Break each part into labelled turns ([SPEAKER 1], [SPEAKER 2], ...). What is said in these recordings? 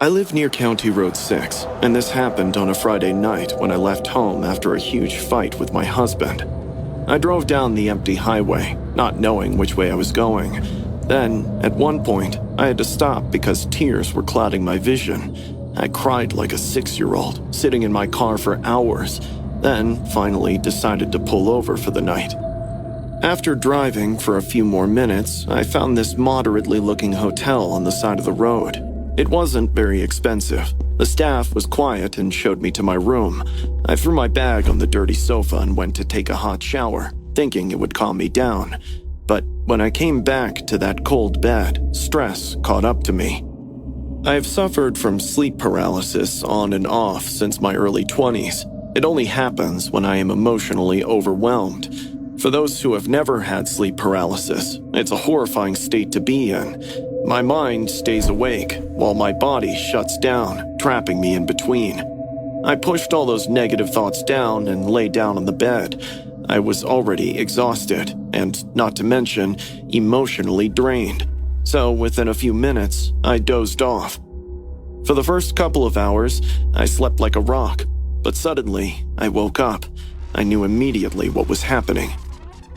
[SPEAKER 1] I live near County Road 6, and this happened on a Friday night when I left home after a huge fight with my husband. I drove down the empty highway, not knowing which way I was going. Then, at one point, I had to stop because tears were clouding my vision. I cried like a 6-year-old, sitting in my car for hours, then finally decided to pull over for the night. After driving for a few more minutes, I found this moderately looking hotel on the side of the road. It wasn't very expensive. The staff was quiet and showed me to my room. I threw my bag on the dirty sofa and went to take a hot shower, thinking it would calm me down. But when I came back to that cold bed, stress caught up to me. I have suffered from sleep paralysis on and off since my early 20s. It only happens when I am emotionally overwhelmed. For those who have never had sleep paralysis, it's a horrifying state to be in. My mind stays awake, while my body shuts down, trapping me in between. I pushed all those negative thoughts down and lay down on the bed. I was already exhausted, and not to mention, emotionally drained. So within a few minutes, I dozed off. For the first couple of hours, I slept like a rock, but suddenly, I woke up. I knew immediately what was happening.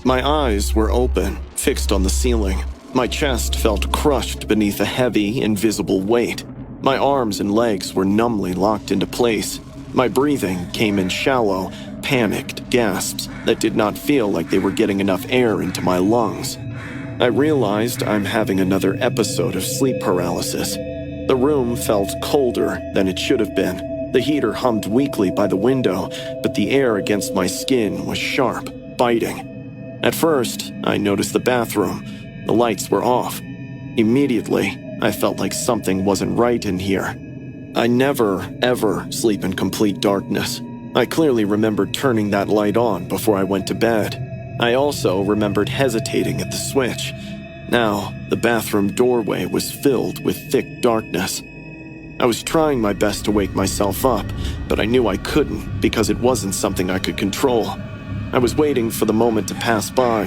[SPEAKER 1] My eyes were open, fixed on the ceiling. My chest felt crushed beneath a heavy, invisible weight. My arms and legs were numbly locked into place. My breathing came in shallow, panicked gasps that did not feel like they were getting enough air into my lungs. I realized I'm having another episode of sleep paralysis. The room felt colder than it should have been. The heater hummed weakly by the window, but the air against my skin was sharp, biting. At first, I noticed the bathroom. The lights were off. Immediately, I felt like something wasn't right in here. I never, ever sleep in complete darkness. I clearly remembered turning that light on before I went to bed. I also remembered hesitating at the switch. Now, the bathroom doorway was filled with thick darkness. I was trying my best to wake myself up, but I knew I couldn't because it wasn't something I could control. I was waiting for the moment to pass by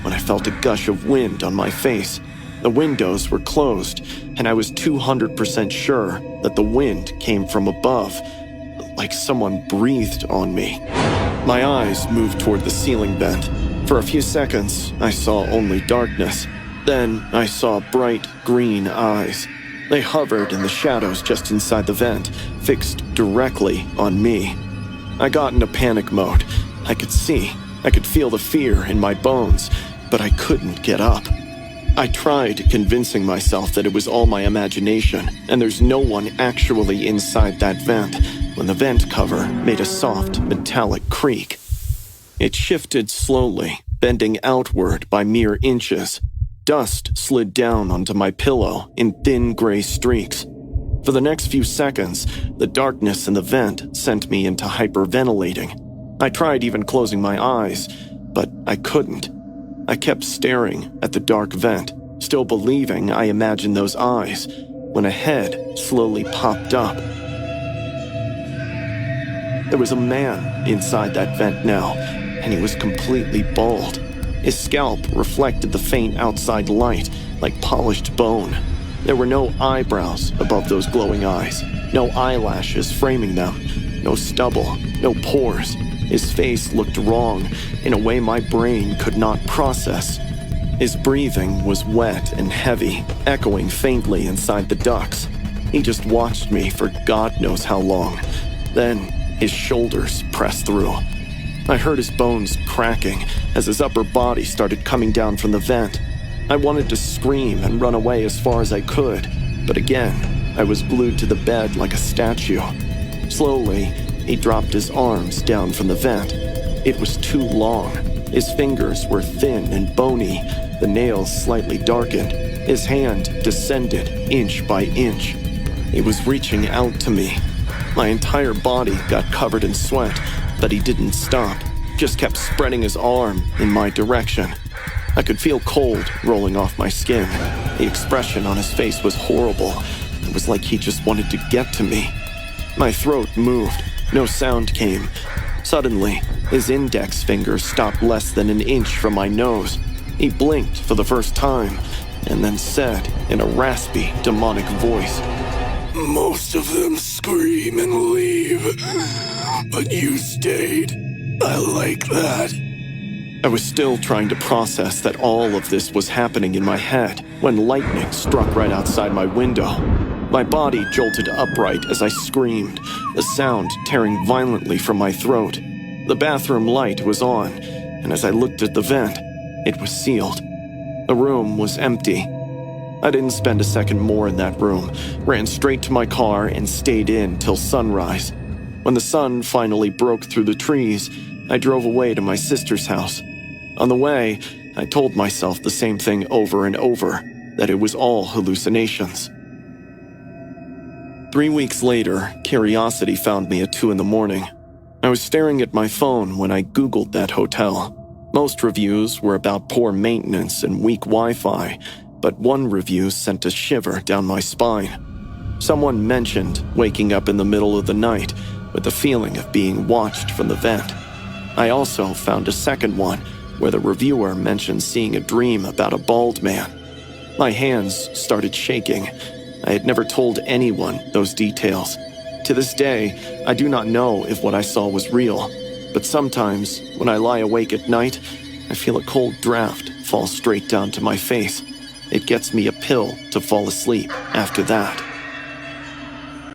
[SPEAKER 1] when I felt a gush of wind on my face. The windows were closed, and I was 200% sure that the wind came from above, like someone breathed on me. My eyes moved toward the ceiling vent. For a few seconds, I saw only darkness. Then I saw bright green eyes. They hovered in the shadows just inside the vent, fixed directly on me. I got into panic mode. I could feel the fear in my bones, but I couldn't get up. I tried convincing myself that it was all my imagination, and there's no one actually inside that vent, when the vent cover made a soft, metallic creak. It shifted slowly, bending outward by mere inches. Dust slid down onto my pillow in thin gray streaks. For the next few seconds, the darkness in the vent sent me into hyperventilating. I tried even closing my eyes, but I couldn't. I kept staring at the dark vent, still believing I imagined those eyes, when a head slowly popped up. There was a man inside that vent now, and he was completely bald. His scalp reflected the faint outside light like polished bone. There were no eyebrows above those glowing eyes, no eyelashes framing them, no stubble, no pores. His face looked wrong in a way my brain could not process. His breathing was wet and heavy, echoing faintly inside the ducts. He just watched me for God knows how long. Then his shoulders pressed through. I heard his bones cracking as his upper body started coming down from the vent. I wanted to scream and run away as far as I could, but again, I was glued to the bed like a statue. Slowly, he dropped his arms down from the vent. It was too long. His fingers were thin and bony, the nails slightly darkened. His hand descended inch by inch. He was reaching out to me. My entire body got covered in sweat, but he didn't stop, just kept spreading his arm in my direction. I could feel cold rolling off my skin. The expression on his face was horrible. It was like he just wanted to get to me. My throat moved. No sound came. Suddenly, his index finger stopped less than an inch from my nose. He blinked for the first time, and then said in a raspy, demonic voice,
[SPEAKER 2] Most of them scream and leave, but you stayed. I like that.
[SPEAKER 1] I was still trying to process that all of this was happening in my head when lightning struck right outside my window. My body jolted upright as I screamed, the sound tearing violently from my throat. The bathroom light was on, and as I looked at the vent, it was sealed. The room was empty. I didn't spend a second more in that room, ran straight to my car and stayed in till sunrise. When the sun finally broke through the trees, I drove away to my sister's house. On the way, I told myself the same thing over and over, that it was all hallucinations. 3 weeks later, curiosity found me at 2 in the morning. I was staring at my phone when I Googled that hotel. Most reviews were about poor maintenance and weak Wi-Fi, but one review sent a shiver down my spine. Someone mentioned waking up in the middle of the night with the feeling of being watched from the vent. I also found a second one where the reviewer mentioned seeing a dream about a bald man. My hands started shaking. I had never told anyone those details. To this day, I do not know if what I saw was real, but sometimes, when I lie awake at night, I feel a cold draft fall straight down to my face. It gets me a pill to fall asleep after that.